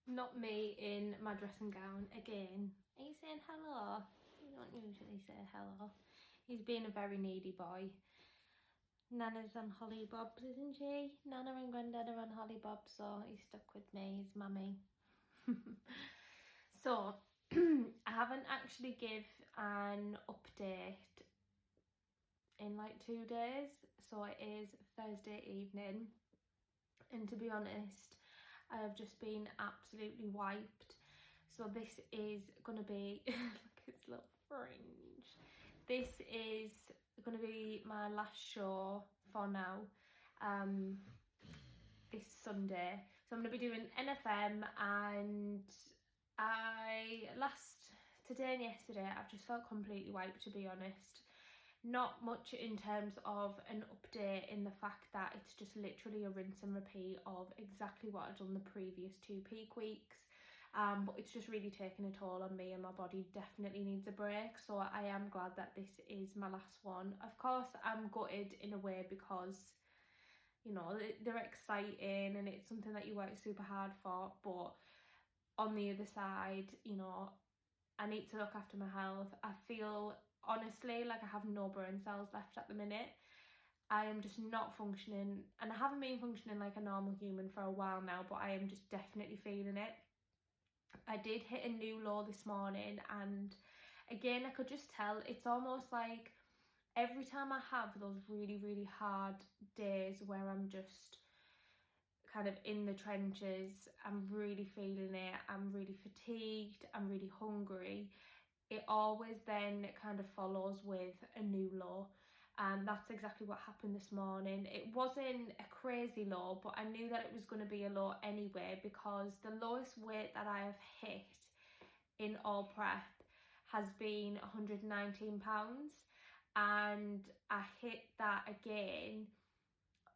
Not me in my dressing gown again. Are you saying hello? You don't usually say hello. He's being a very needy boy. Nana's on hollybobs, isn't she? Nana and Grandad are on hollybobs, so he's stuck with me, his mummy. So, I haven't actually give an update in like 2 days, so it is Thursday evening, and to be honest, I have just been absolutely wiped. So this is gonna be look at his little fringe. This is gonna be my last show for now, this Sunday. So I'm gonna be doing NFM, and today and yesterday I've just felt completely wiped, to be honest. Not much in terms of an update, in the fact that it's just literally a rinse and repeat of exactly what I've done the previous 2 peak weeks. But it's just really taken a toll on me, and my body definitely needs a break. So I am glad that this is my last one. Of course, I'm gutted in a way because, you know, they're exciting and it's something that you work super hard for. But on the other side, you know, I need to look after my health. I feel honestly like I have no brain cells left at the minute. I am just not functioning, and I haven't been functioning like a normal human for a while now, but I am just definitely feeling it. I did hit a new low this morning, and again I could just tell it's almost like every time I have those really hard days where I'm just kind of in the trenches, I'm really feeling it, I'm really fatigued, I'm really hungry, it always then kind of follows with a new low. And that's exactly what happened this morning. It wasn't a crazy low, but I knew that it was going to be a low anyway, because the lowest weight that I have hit in all prep has been £119, and I hit that again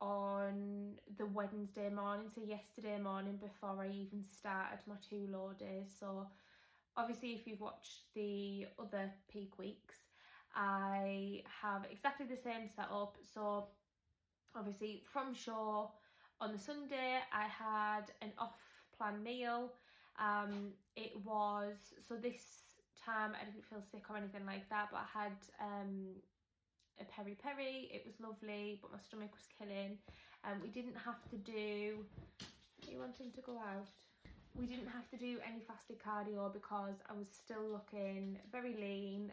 on the Wednesday morning, so yesterday morning, before I even started my 2 low days. So obviously, if you've watched the other peak weeks, I have exactly the same setup. So obviously from show on the Sunday, I had an off-plan meal. It was, so this time I didn't feel sick or anything like that, but I had a peri-peri. It was lovely, but my stomach was killing. We didn't have to do, are you wanting to go out? We didn't have to do any fasted cardio because I was still looking very lean.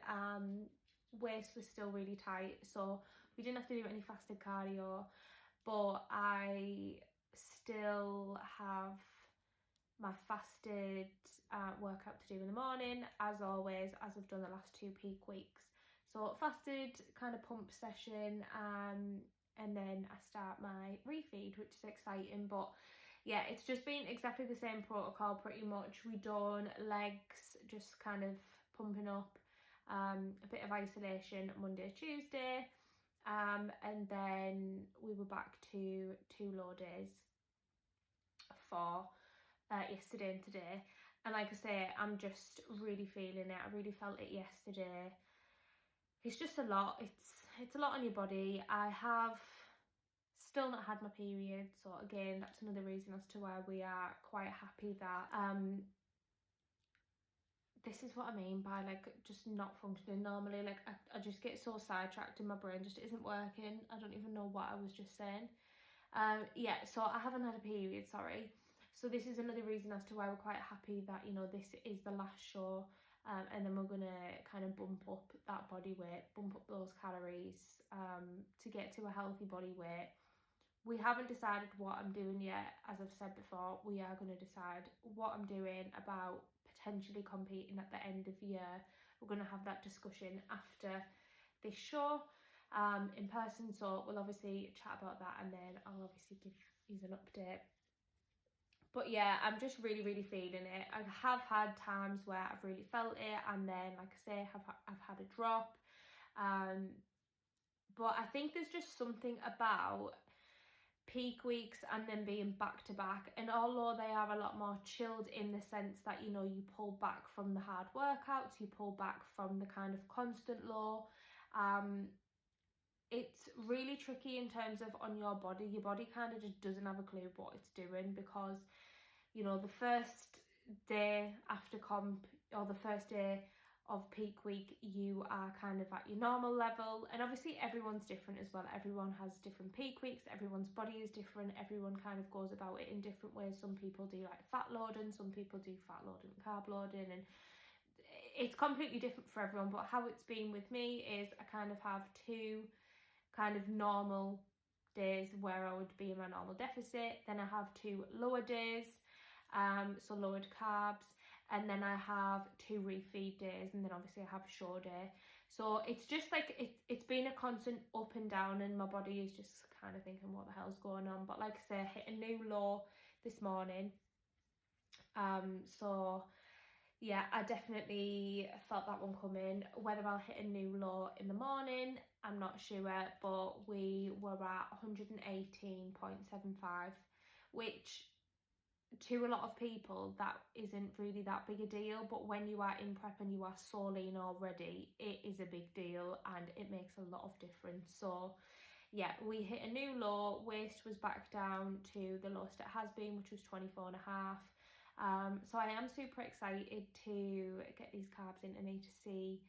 Waist was still really tight, so we didn't have to do any fasted cardio, but I still have my fasted workout to do in the morning, as always, as I've done the last 2 peak weeks. So fasted kind of pump session, and then I start my refeed, which is exciting. But yeah, it's just been exactly the same protocol pretty much. We done legs, just kind of pumping up, a bit of isolation Monday, Tuesday, and then we were back to 2 low days for yesterday and today. And like I say, I'm just really feeling it. I really felt it yesterday. It's just a lot. It's a lot on your body. I have still not had my period, so again, that's another reason as to why we are quite happy that this is what I mean by like just not functioning normally. Like I just get so sidetracked in my brain, just isn't working. I don't even know what I was just saying. Yeah, so I haven't had a period, sorry. So this is another reason as to why we're quite happy that, you know, this is the last show, and then we're gonna kind of bump up that body weight, bump up those calories, to get to a healthy body weight. We haven't decided what I'm doing yet. As I've said before, we are going to decide what I'm doing about potentially competing at the end of the year. We're going to have that discussion after this show, in person, so we'll obviously chat about that, and then I'll obviously give you an update. But yeah, I'm just really feeling it. I have had times where I've really felt it, and then, like I say, I've had a drop, but I think there's just something about peak weeks and then being back to back, and although they are a lot more chilled in the sense that, you know, you pull back from the hard workouts, you pull back from the kind of constant low, it's really tricky in terms of on your body kind of just doesn't have a clue what it's doing, because you know, the first day after comp or the first day of peak week, you are kind of at your normal level. And obviously everyone's different as well. Everyone has different peak weeks, everyone's body is different, everyone kind of goes about it in different ways. Some people do like fat loading, some people do fat loading and carb loading, and it's completely different for everyone. But how it's been with me is I kind of have two kind of normal days where I would be in my normal deficit, then I have two lower days, so lowered carbs, and then I have two refeed days, and then obviously I have a show day. So it's just like it's been a constant up and down, and my body is just kind of thinking what the hell's going on. But like I say, I hit a new low this morning, so yeah, I definitely felt that one coming. Whether I'll hit a new low in the morning, I'm not sure, but we were at 118.75, which to a lot of people that isn't really that big a deal, but when you are in prep and you are so lean already, it is a big deal and it makes a lot of difference. So yeah, we hit a new low. Waist was back down to the lowest it has been, which was 24.5. So I am super excited to get these carbs into me to see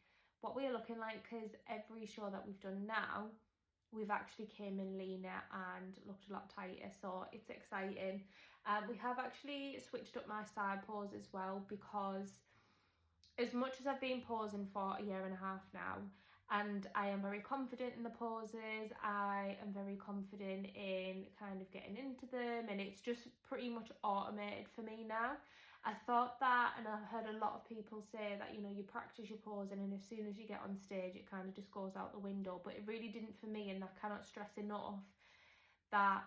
what we're looking like, because every show that we've done now, we've actually came in leaner and looked a lot tighter, so it's exciting. We have actually switched up my side pose as well, because as much as I've been posing for a year and a half now, and I am very confident in the poses, I am very confident in kind of getting into them, and it's just pretty much automated for me now. I thought that, and I've heard a lot of people say that, you know, you practice your posing and as soon as you get on stage it kind of just goes out the window, but it really didn't for me, and I cannot stress enough that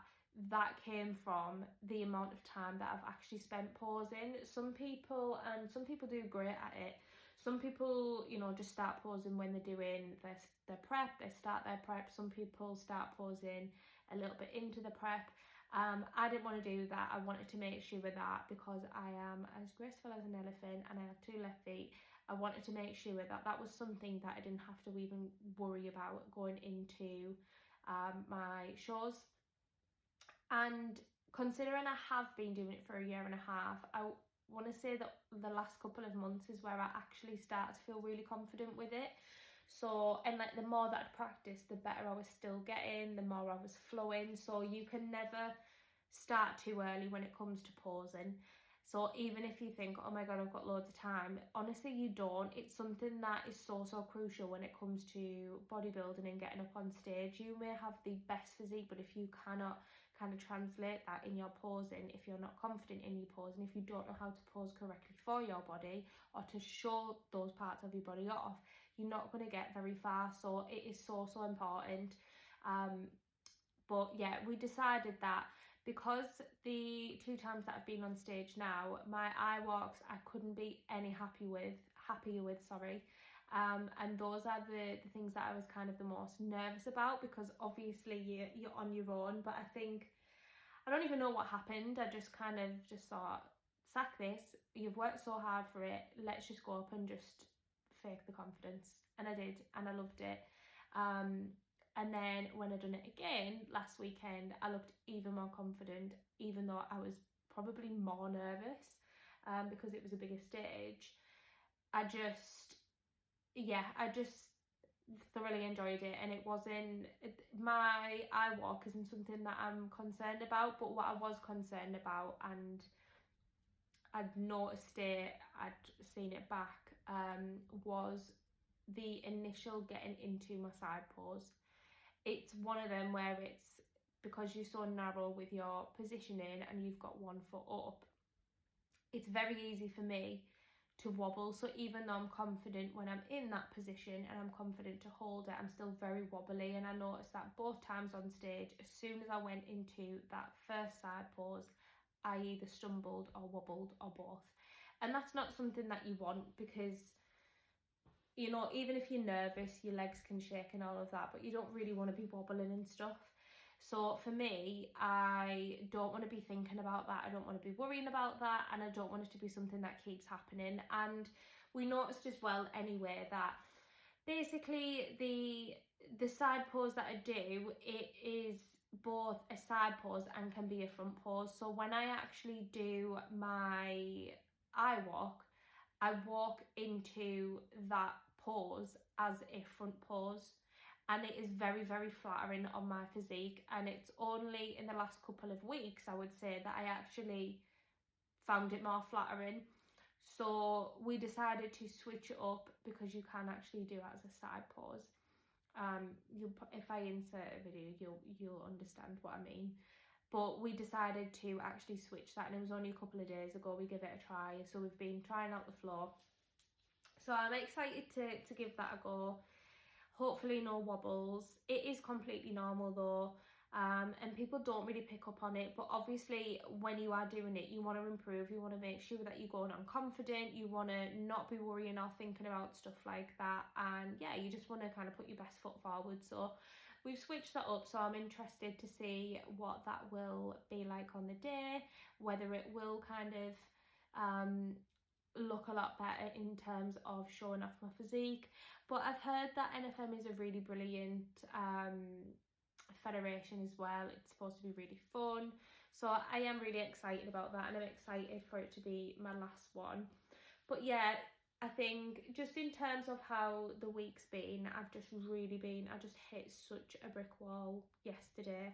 that came from the amount of time that I've actually spent posing. Some people do great at it. Some people, you know, just start posing when they're doing their prep, they start their prep. Some people start posing a little bit into the prep. I didn't want to do that. I wanted to make sure that, because I am as graceful as an elephant and I have two left feet, I wanted to make sure that that was something that I didn't have to even worry about going into my shows. And considering I have been doing it for a year and a half, I want to say that the last couple of months is where I actually start to feel really confident with it. So, and like the more that I'd practiced, the better I was still getting, the more I was flowing. So you can never start too early when it comes to posing. So even if you think, oh my god, I've got loads of time, honestly you don't. It's something that is so crucial when it comes to bodybuilding and getting up on stage. You may have the best physique, but if you cannot kind of translate that in your posing, if you're not confident in your posing, if you don't know how to pose correctly for your body or to show those parts of your body off, you're not going to get very far. So it is so important. But yeah, we decided that because the two times that I've been on stage now, my eye walks I couldn't be any happier with. And those are the things that I was kind of the most nervous about, because obviously you're on your own. But I think, I don't even know what happened. I just kind of just thought, sack this, you've worked so hard for it, let's just go up and just fake the confidence. And I did, and I loved it. And then when I done it again last weekend, I looked even more confident, even though I was probably more nervous because it was a bigger stage. I just thoroughly enjoyed it, and it wasn't, my eye walk isn't something that I'm concerned about, but what I was concerned about, and I'd noticed it, I'd seen it back, was the initial getting into my side pose. It's one of them where it's, because you're so narrow with your positioning and you've got one foot up, it's very easy for me to wobble. So even though I'm confident when I'm in that position and I'm confident to hold it, I'm still very wobbly. And I noticed that both times on stage, as soon as I went into that first side pose, I either stumbled or wobbled or both. And that's not something that you want, because, you know, even if you're nervous, your legs can shake and all of that, but you don't really want to be wobbling and stuff. So for me, I don't want to be thinking about that. I don't want to be worrying about that, and I don't want it to be something that keeps happening. And we noticed as well anyway that basically the side pose that I do, it is both a side pose and can be a front pose. So when I actually do my eye walk, I walk into that pose as a front pose, and it is very, very flattering on my physique. And it's only in the last couple of weeks, I would say, that I actually found it more flattering. So we decided to switch it up because you can actually do it as a side pose. If I insert a video, you'll understand what I mean. But we decided to actually switch that, and it was only a couple of days ago we gave it a try. So we've been trying out the floor. So I'm excited to give that a go. Hopefully no wobbles. It is completely normal though. And people don't really pick up on it, but obviously when you are doing it, you want to improve, you want to make sure that you're going on confident, you want to not be worrying or thinking about stuff like that, and yeah, you just want to kind of put your best foot forward. So we've switched that up, so I'm interested to see what that will be like on the day, whether it will kind of look a lot better in terms of showing off my physique. But I've heard that NFM is a really brilliant federation as well. It's supposed to be really fun, so I am really excited about that, and I'm excited for it to be my last one. But yeah, I think just in terms of how the week's been, I just hit such a brick wall yesterday.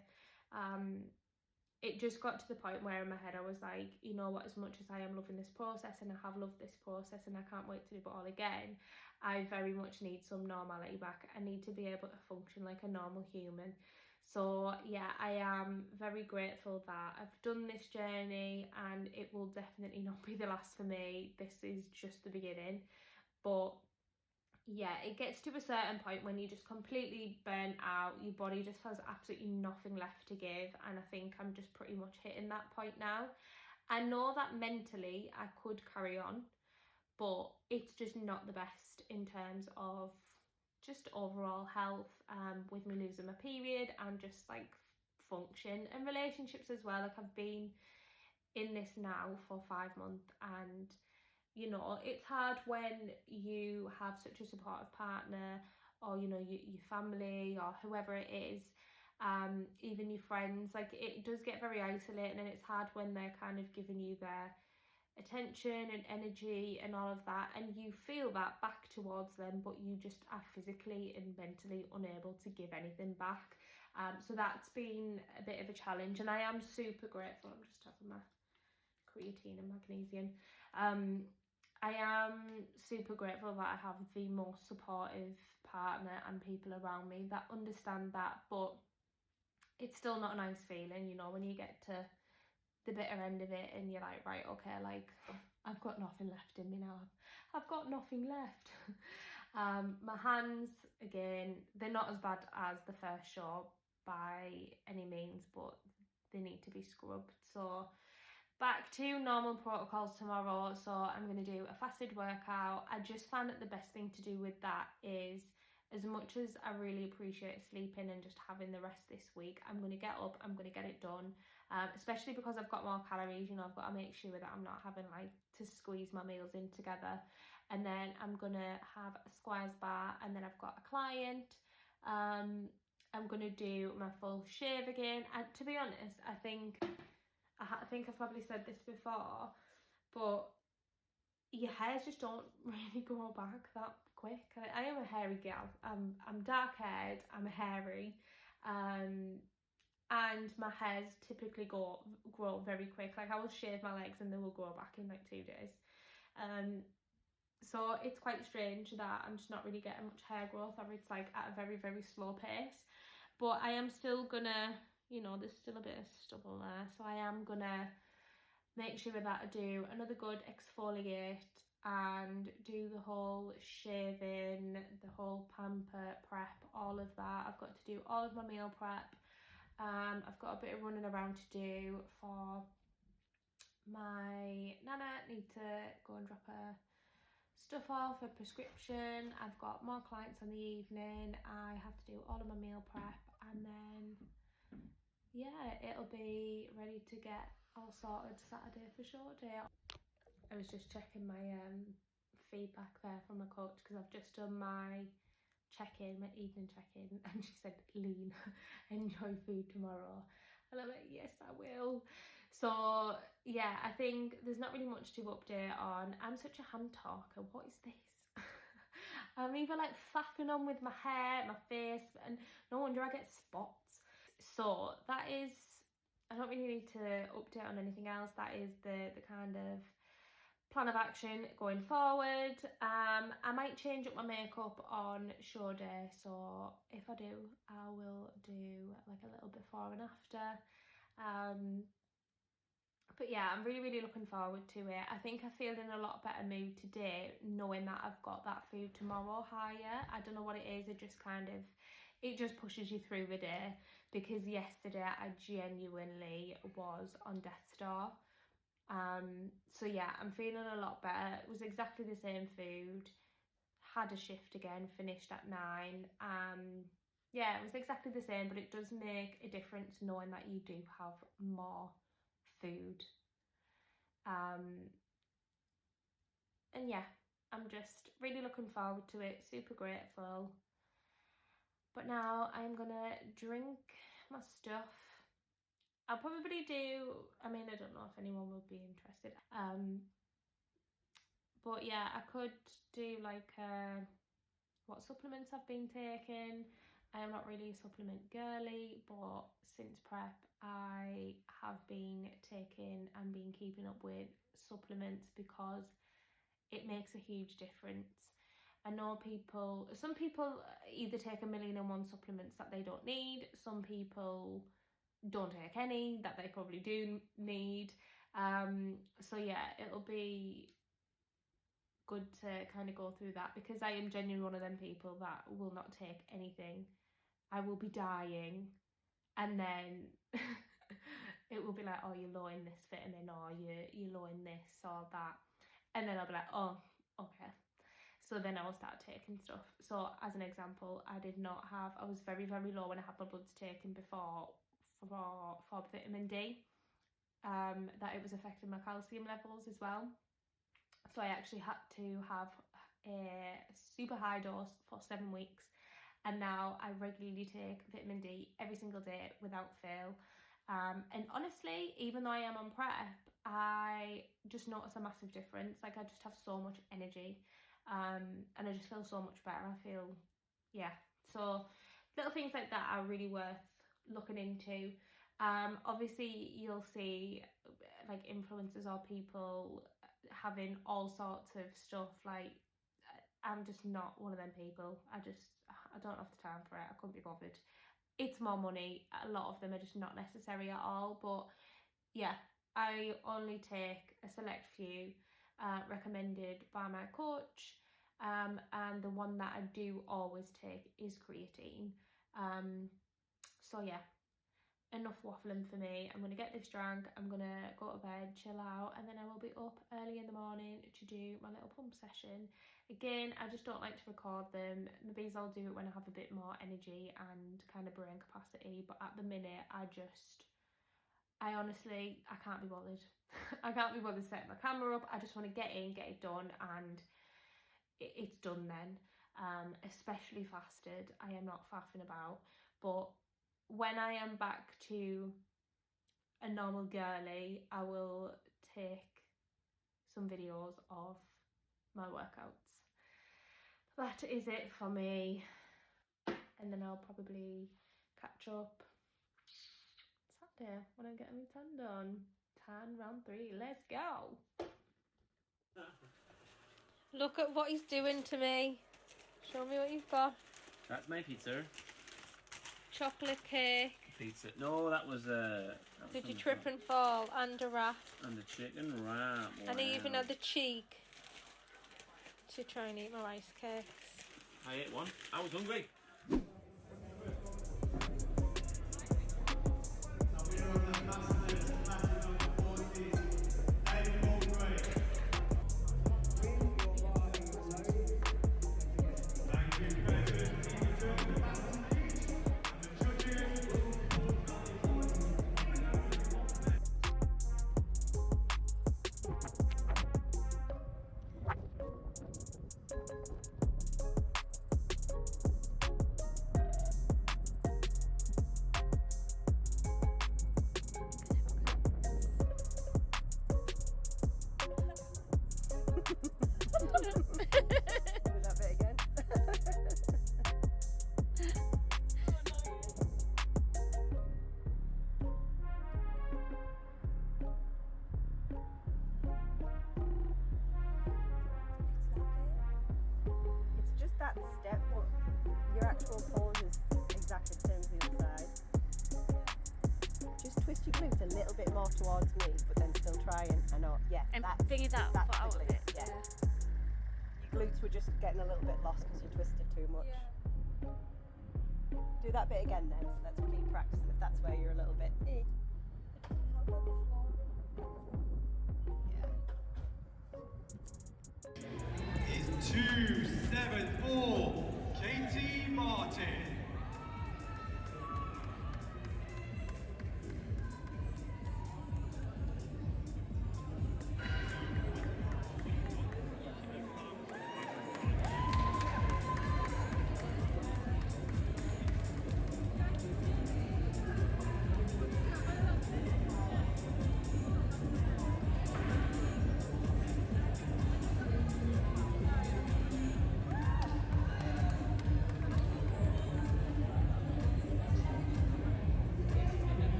It just got to the point where in my head I was like, you know what, as much as I am loving this process and I have loved this process and I can't wait to do it all again, I very much need some normality back. I need to be able to function like a normal human. So yeah, I am very grateful that I've done this journey, and it will definitely not be the last for me. This is just the beginning. But yeah, it gets to a certain point when you just completely burnt out, your body just has absolutely nothing left to give, and I think I'm just pretty much hitting that point now. I know that mentally I could carry on, but it's just not the best in terms of just overall health, with me losing my period and just like function and relationships as well. Like I've been in this now for 5 months, and you know, it's hard when you have such a supportive partner, or you know, your family or whoever it is, even your friends. Like it does get very isolating, and it's hard when they're kind of giving you their attention and energy and all of that, and you feel that back towards them, but you just are physically and mentally unable to give anything back. So that's been a bit of a challenge, and I am super grateful. I'm just having my creatine and magnesium. I am super grateful that I have the most supportive partner and people around me that understand that, but it's still not a nice feeling, you know, when you get to the bitter end of it and you're like, right, okay, like I've got nothing left in me now. I've got nothing left. My hands, again, they're not as bad as the first show by any means, but they need to be scrubbed. So back to normal protocols tomorrow. So I'm going to do a fasted workout. I just found that the best thing to do with that is, as much as I really appreciate sleeping and just having the rest this week, I'm going to get up, I'm going to get it done, especially because I've got more calories. You know, I've got to make sure that I'm not having like to squeeze my meals in together. And then I'm going to have a squares bar, and then I've got a client. I'm going to do my full shave again, and to be honest, I think I've probably said this before, but your hairs just don't really grow back that quick. I am a hairy gal. I'm dark haired, I'm hairy, and my hairs typically grow very quick. Like I will shave my legs and they will grow back in like 2 days. So it's quite strange that I'm just not really getting much hair growth, or it's like at a very, very slow pace. But I am still gonna, you know, there's still a bit of stubble there, so I am gonna make sure that I do another good exfoliate and do the whole shaving, the whole pamper prep, all of that. I've got to do all of my meal prep. I've got a bit of running around to do for my nana. Need to go and drop her stuff off, a prescription. I've got more clients in the evening. I have to do all of my meal prep, and then yeah, it'll be ready to get all sorted Saturday for show day. I was just checking my feedback there from my coach, because I've just done my check-in, my evening check-in, and she said, Lean, enjoy food tomorrow. And I'm like, yes, I will. So yeah, I think there's not really much to update on. I'm such a hand talker. What is this? I'm either like faffing on with my hair, my face, and no wonder I get spots. So that is, I don't really need to update on anything else. That is the kind of plan of action going forward. I might change up my makeup on show day, so if I do, I will do like a little before and after. But yeah, I'm really looking forward to it. I think I feel in a lot better mood today, knowing that I've got that food tomorrow higher. I don't know what it is, it just kind of, it just pushes you through the day, because yesterday I genuinely was on death's door. So yeah, I'm feeling a lot better. It was exactly the same food, had a shift again, finished at 9. Yeah, it was exactly the same, but it does make a difference knowing that you do have more food. And yeah, I'm just really looking forward to it, super grateful. But now I'm gonna drink my stuff. I'll probably do, I mean, I don't know if anyone will be interested, but yeah, I could do like what supplements I've been taking. I am not really a supplement girly, but since prep I have been taking and been keeping up with supplements because it makes a huge difference. I know some people either take 1,000,001 supplements that they don't need, some people don't take any that they probably do need. So yeah, it'll be good to kind of go through that, because I am genuinely one of them people that will not take anything. I will be dying, and then it will be like, oh, you're low in this vitamin, or you're low in this or that, and then I'll be like, oh, okay. So then I will start taking stuff. So as an example, I was very low when I had my bloods taken before for vitamin D. That it was affecting my calcium levels as well. So I actually had to have a super high dose for 7 weeks, and now I regularly take vitamin D every single day without fail. And honestly, even though I am on prep, I just notice a massive difference. Like, I just have so much energy, and I just feel so much better. I feel, yeah. So little things like that are really worth looking into. Obviously you'll see like influencers or people having all sorts of stuff. Like, I'm just not one of them people. I don't have the time for it. I couldn't be bothered. It's more money. A lot of them are just not necessary at all. But yeah, I only take a select few recommended by my coach, and the one that I do always take is creatine. So yeah, enough waffling for me. I'm going to get this drank, I'm going to go to bed, chill out, and then I will be up early in the morning to do my little pump session. Again, I just don't like to record them. Maybe I'll do it when I have a bit more energy and kind of brain capacity, but at the minute I honestly, I can't be bothered. I can't be bothered setting my camera up. I just want to get in, get it done, and it's done then. Especially fasted, I am not faffing about. But when I am back to a normal girly, I will take some videos of my workouts. That is it for me, and then I'll probably catch up Saturday when I'm getting my tan done. Tan round 3, let's go. Look at what he's doing to me. Show me what you've got. That's my pizza. Chocolate cake. Pizza. No, that was Did you trip and fall? And a wrap. And the chicken wrap. Wow. And he even had the cheek to try and eat my rice cakes. I ate one. I was hungry. natural pause is exactly the same as the other side. Just twist your glutes a little bit more towards me, but then still try and yeah, And that's bring it out, that's put the out of glute, it. yeah. Your glutes were just getting a little bit lost because you twisted too much. Do that bit again then. Let's keep practicing if that's where you're a little bit. Yeah. Is 274 Katie Martin.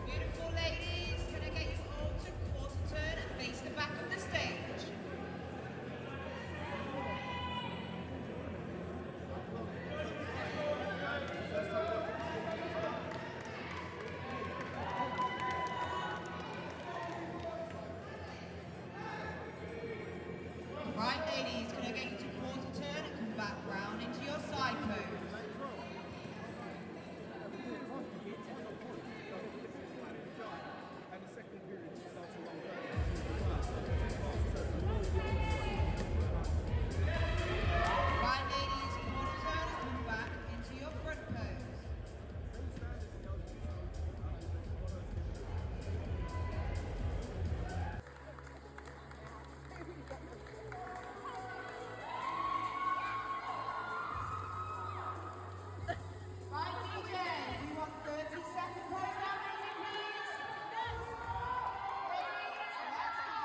Beautiful ladies, can I get you all to quarter turn and face the back of the stage? Right ladies, can I get you to quarter turn and come back round into your side pose? Right ladies, quarter turn and come back into your front pose. Right DJ, we want 30-second program moving please. Ladies, let's go.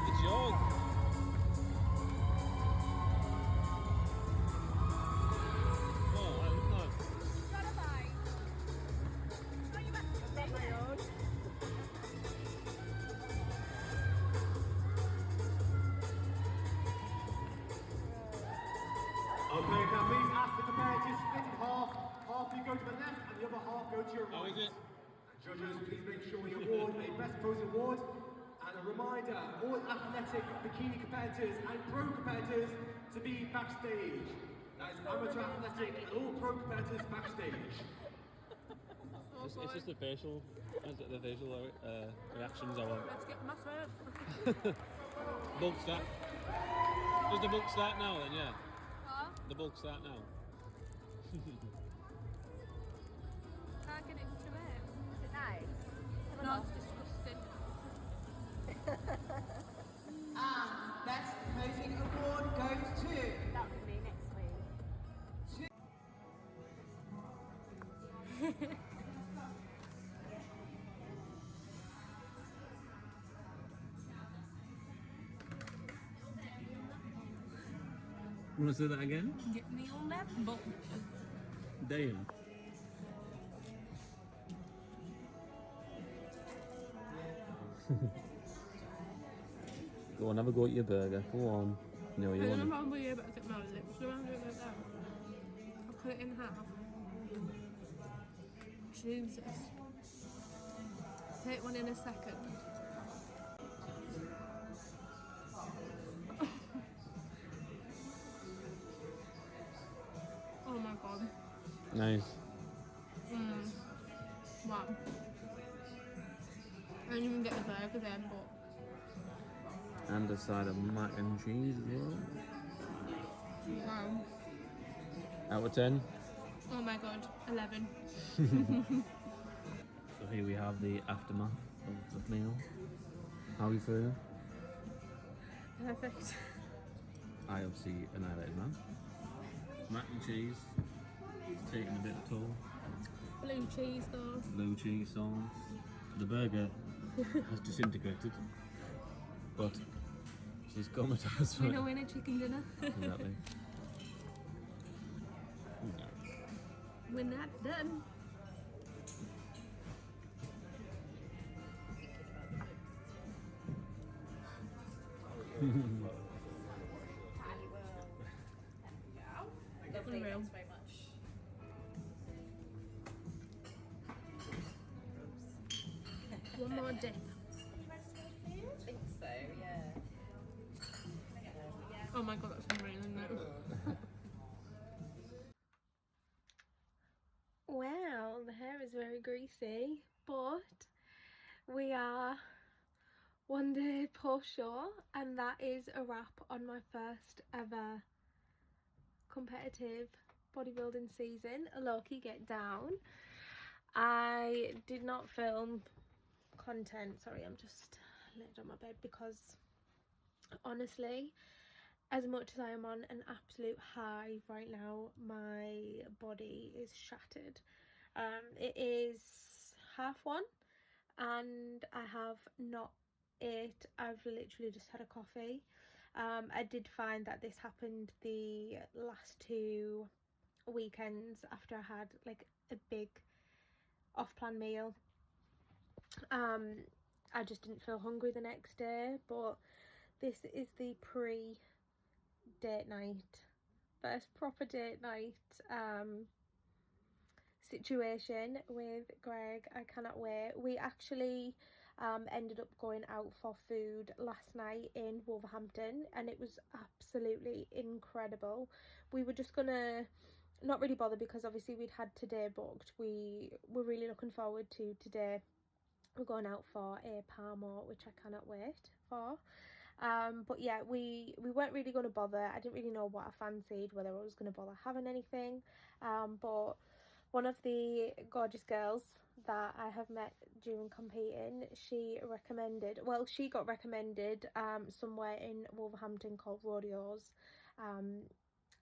It's yours. Oh, no. Okay, now please ask the competitors split in half. Half you go to the left and the other half go to your right. How is it? Judges, please make sure we award a Best Pose Award. And a reminder, all athletic bikini competitors and pro competitors to be backstage. That is amateur athletic and all pro competitors backstage. It's just the facial reactions I want. Let's get massive. Bulk start. Does the bulk start now then, yeah? Huh? The bulk start now. Can't get it into it. Is it nice? No, it's disgusting. And Best Posing Award goes to... That would be next week. Want to say that again? Get me on that boat. Damn. Go on, have a go at your burger. Go on. No, you I want don't it. know how you better get my lips around it like that. cut it in half. Jesus. Take one in a second. Oh my god. Nice. Wow. I didn't even get the burger then, but And a side of mac and cheese as well. wow. Out of 10. Oh my god. 11. So here we have the aftermath of the meal. How are you feeling? Perfect. I obviously annihilated man. Mac and cheese. It's taking a bit of toll. Blue cheese though. Blue cheese sauce. The burger has disintegrated. But she's comatose. Winner, winner, chicken dinner. Exactly. When that's done. Unreal. One more dip. I think so, yeah. Oh my god, that's unreal, isn't it? Well, the hair is very greasy, but we are one day post show, and that is a wrap on my first ever competitive bodybuilding season. Loki Get Down. I did not film content, sorry, I'm just laying on my bed because honestly, as much as I am on an absolute high right now, my body is shattered. It is 1:30 and I have not ate. I've literally just had a coffee. I did find that this happened the last 2 weekends after I had like a big off-plan meal. I just didn't feel hungry the next day, but this is the pre-date night, first proper date night situation with Greg. I cannot wait. We actually ended up going out for food last night in Wolverhampton and it was absolutely incredible. We were just gonna not really bother because obviously we'd had today booked. We were really looking forward to today. We're going out for a Parmo, which I cannot wait for. But yeah, we weren't really going to bother. I didn't really know what I fancied, whether I was going to bother having anything. But one of the gorgeous girls that I have met during competing, she got recommended somewhere in Wolverhampton called Rodeos.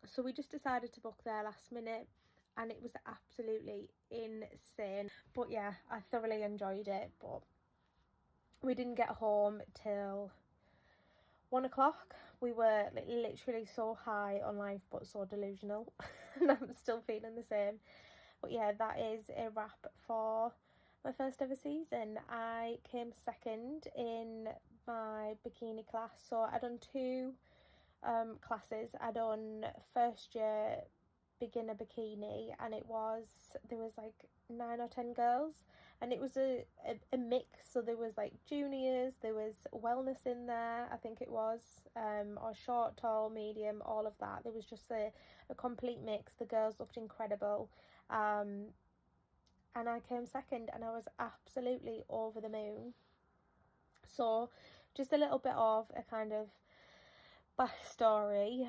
So we just decided to book there last minute and it was absolutely insane. But yeah, I thoroughly enjoyed it, but we didn't get home till 1 o'clock. We were literally so high on life but so delusional and I'm still feeling the same. But yeah, that is a wrap for my first ever season. I came second in my bikini class. So I done 2 classes. I done first year beginner bikini and there was like 9 or 10 girls and it was a mix. So there was like juniors, there was wellness in there, I think it was, or short, tall, medium, all of that. There was just a complete mix. The girls looked incredible. And I came second and I was absolutely over the moon. So just a little bit of a kind of backstory.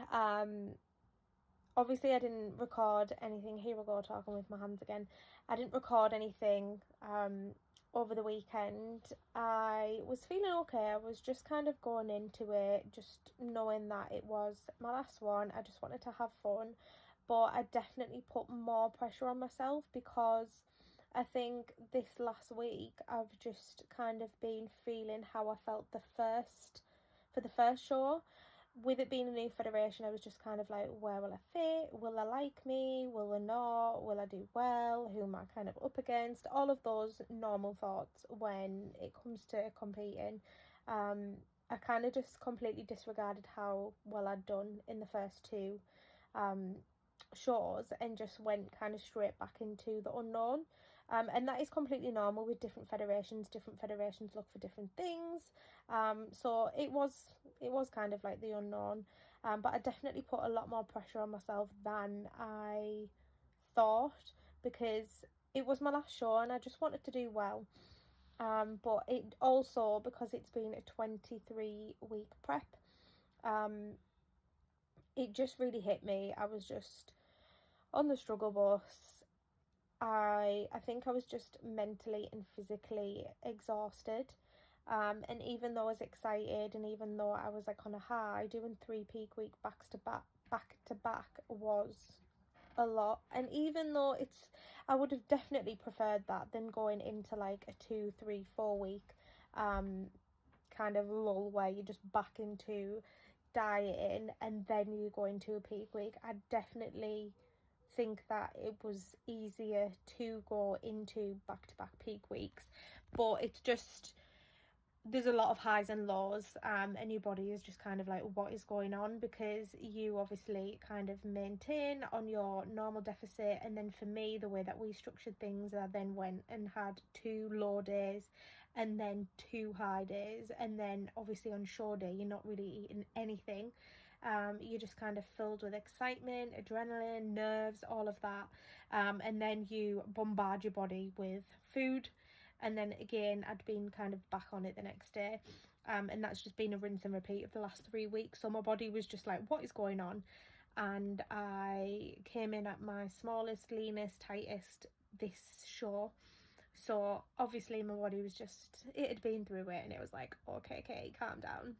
Obviously I didn't record anything. Here we go, talking with my hands again. I didn't record anything over the weekend. I was feeling okay. I was just kind of going into it just knowing that it was my last one. I just wanted to have fun, but I definitely put more pressure on myself because I think this last week I've just kind of been feeling how I felt for the first show. With it being a new federation, I was just kind of like, where will I fit? Will they like me? Will they not? Will I do well? Who am I kind of up against? All of those normal thoughts when it comes to competing. I kind of just completely disregarded how well I'd done in the first 2 shows and just went kind of straight back into the unknown. And that is completely normal with different federations. Different federations look for different things. So it was kind of like the unknown. But I definitely put a lot more pressure on myself than I thought, because it was my last show and I just wanted to do well. But it also, because it's been a 23-week prep, it just really hit me. I was just on the struggle bus. I think I was just mentally and physically exhausted. And even though I was excited, and even though I was like on a high, doing 3 peak week back to back was a lot. And even though I would have definitely preferred that than going into like a 2, 3, 4 week kind of lull where you're just back into dieting and then you go into a peak week. I definitely think that it was easier to go into back-to-back peak weeks, but it's just, there's a lot of highs and lows, and your body is just kind of like, what is going on? Because you obviously kind of maintain on your normal deficit, and then for me, the way that we structured things, I then went and had 2 low days and then 2 high days, and then obviously on show day you're not really eating anything. You're just kind of filled with excitement, adrenaline, nerves, all of that, and then you bombard your body with food, and then again I'd been kind of back on it the next day, and that's just been a rinse and repeat of the last 3 weeks. So my body was just like, what is going on? And I came in at my smallest, leanest, tightest this show. So obviously my body was just, it had been through it, and it was like, okay, calm down.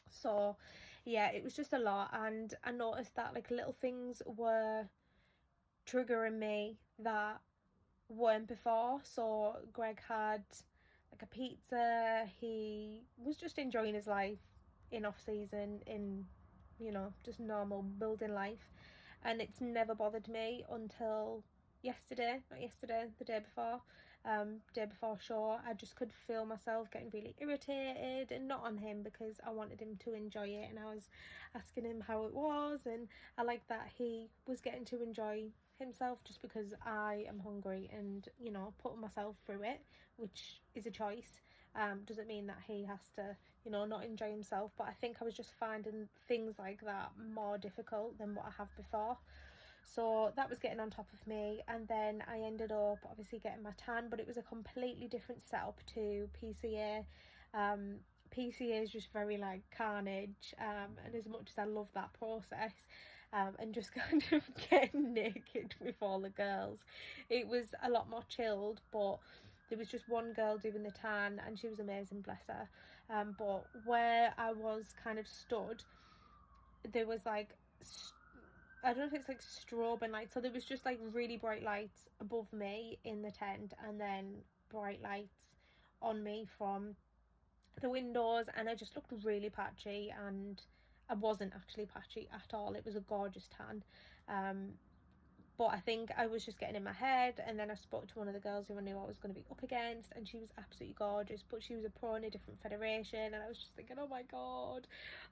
So yeah, it was just a lot, and I noticed that like little things were triggering me that weren't before. So Greg had like a pizza, he was just enjoying his life in off season, in, you know, just normal building life, and it's never bothered me until the day before show. I just could feel myself getting really irritated, and not on him, because I wanted him to enjoy it, and I was asking him how it was, and I like that he was getting to enjoy himself, just because I am hungry and, you know, putting myself through it, which is a choice. Doesn't mean that he has to, you know, not enjoy himself, but I think I was just finding things like that more difficult than what I have before. So that was getting on top of me, and then I ended up obviously getting my tan, but it was a completely different setup to PCA. PCA is just very like carnage, and as much as I love that process, and just kind of getting naked with all the girls, it was a lot more chilled. But there was just one girl doing the tan, and she was amazing, bless her. But where I was kind of stood, there was like, I don't know if it's like strobe lights, so there was just like really bright lights above me in the tent, and then bright lights on me from the windows, and I just looked really patchy, and I wasn't actually patchy at all. It was a gorgeous tan, but I think I was just getting in my head. And then I spoke to one of the girls who I knew I was going to be up against, and she was absolutely gorgeous, but she was a pro in a different federation, and I was just thinking, oh my god,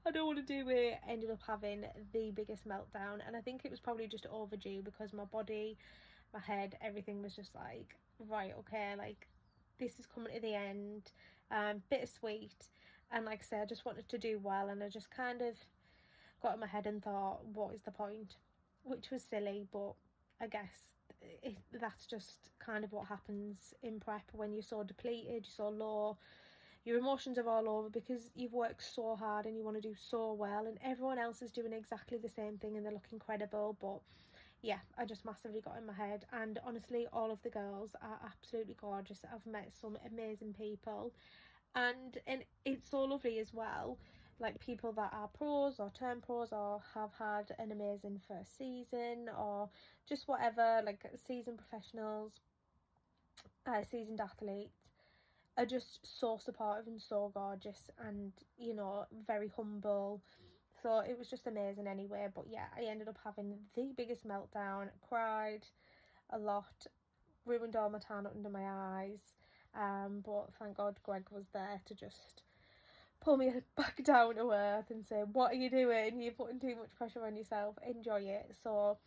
I don't want to do it. Ended up having the biggest meltdown, and I think it was probably just overdue, because my body, my head, everything was just like, right, okay, like this is coming to the end. Bittersweet, and like I said, I just wanted to do well, and I just kind of got in my head and thought, what is the point? Which was silly, but I guess that's just kind of what happens in prep when you're so depleted, you're so low, your emotions are all over, because you've worked so hard and you want to do so well, and everyone else is doing exactly the same thing and they look incredible. But yeah, I just massively got in my head, and honestly all of the girls are absolutely gorgeous. I've met some amazing people, and it's so lovely as well, like people that are pros or turn pros or have had an amazing first season, or just whatever, like seasoned professionals, seasoned athletes, are just so supportive and so gorgeous, and, you know, very humble. So it was just amazing anyway. But yeah, I ended up having the biggest meltdown, cried a lot, ruined all my tan under my eyes, but thank God Greg was there to just pull me back down to earth and say, what are you doing? You're putting too much pressure on yourself, enjoy it. So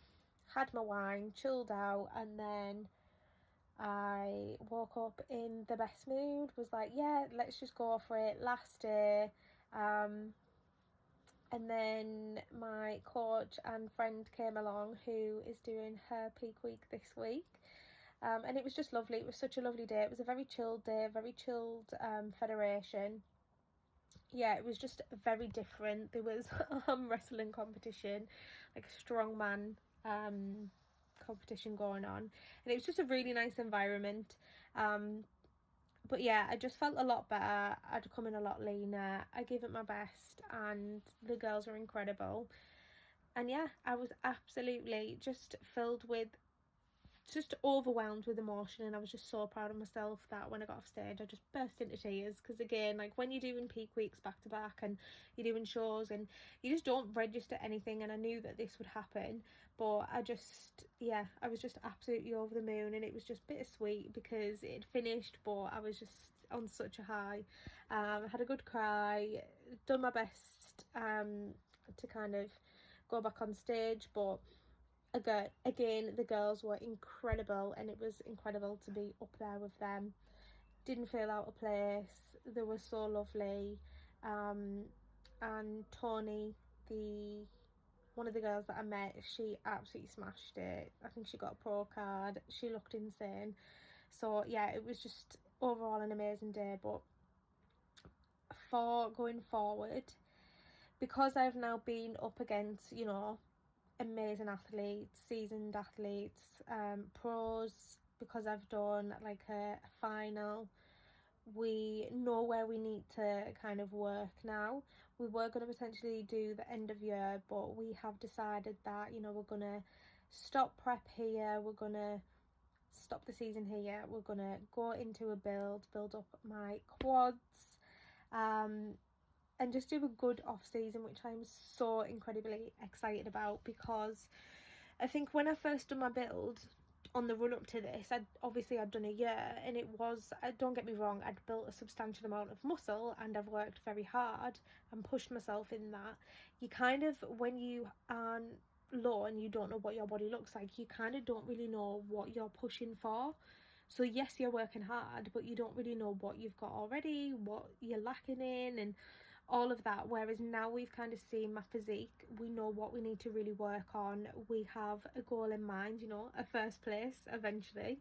had my wine, chilled out, and then I woke up in the best mood, was like, yeah, let's just go for it. Last day, and then my coach and friend came along who is doing her peak week this week, and it was just lovely. It was such a lovely day. It was a very chilled day, very chilled federation. Yeah, it was just very different. There was arm wrestling competition, like a strongman competition going on, and it was just a really nice environment. But yeah, I just felt a lot better. I'd come in a lot leaner. I gave it my best, and the girls were incredible. And yeah, I was absolutely just filled with, just overwhelmed with emotion, and I was just so proud of myself that when I got off stage I just burst into tears, because again, like when you're doing peak weeks back to back and you're doing shows and you just don't register anything, and I knew that this would happen, but I was just absolutely over the moon, and it was just bittersweet because it finished, but I was just on such a high. I had a good cry, done my best to kind of go back on stage, but again, the girls were incredible, and it was incredible to be up there with them. Didn't feel out of place. They were so lovely. And Tony, one of the girls that I met, she absolutely smashed it. I think she got a pro card. She looked insane. So yeah, it was just overall an amazing day. But for going forward, because I've now been up against, you know, amazing athletes, seasoned athletes, pros, because I've done like a final, we know where we need to kind of work now. We were going to potentially do the end of year, but we have decided that, you know, we're going to stop prep here, we're going to stop the season here, we're going to go into a build up my quads, and just do a good off season, which I'm so incredibly excited about, because I think when I first done my build on the run up to this, I'd done a year, and it was, don't get me wrong, I'd built a substantial amount of muscle and I've worked very hard and pushed myself in that. You kind of, when you aren't low and you don't know what your body looks like, you kind of don't really know what you're pushing for. So yes, you're working hard, but you don't really know what you've got already, what you're lacking in, and all of that. Whereas now we've kind of seen my physique, we know what we need to really work on. We have a goal in mind, you know, a first place eventually.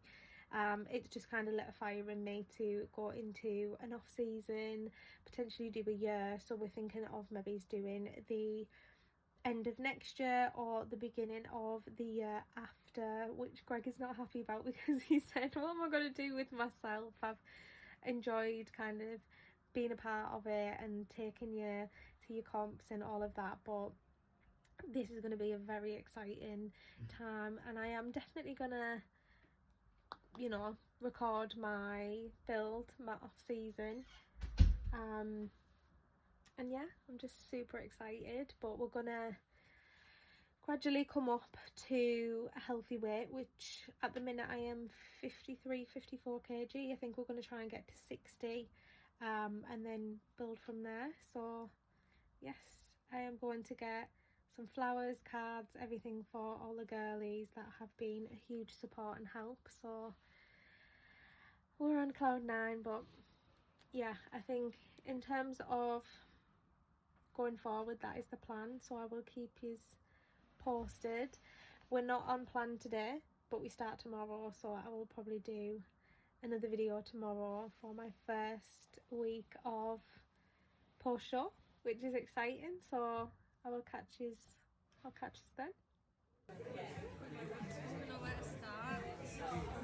It's just kind of lit a fire in me to go into an off season, potentially do a year. So we're thinking of maybe doing the end of next year or the beginning of the year after, which Greg is not happy about, because he said, what am I going to do with myself? I've enjoyed kind of being a part of it and taking you to your comps and all of that, but this is going to be a very exciting time, and I am definitely gonna, you know, record my build, my off season, and yeah, I'm just super excited. But we're gonna gradually come up to a healthy weight, which at the minute I am 53-54 kg. I think we're going to try and get to 60, and then build from there. So yes, I am going to get some flowers, cards, everything for all the girlies that have been a huge support and help. So we're on cloud 9, but yeah, I think in terms of going forward, that is the plan. So I will keep you posted. We're not on plan today, but we start tomorrow, so I will probably do another video tomorrow for my first week of post show, which is exciting. So I'll catch you then. I don't know where to start.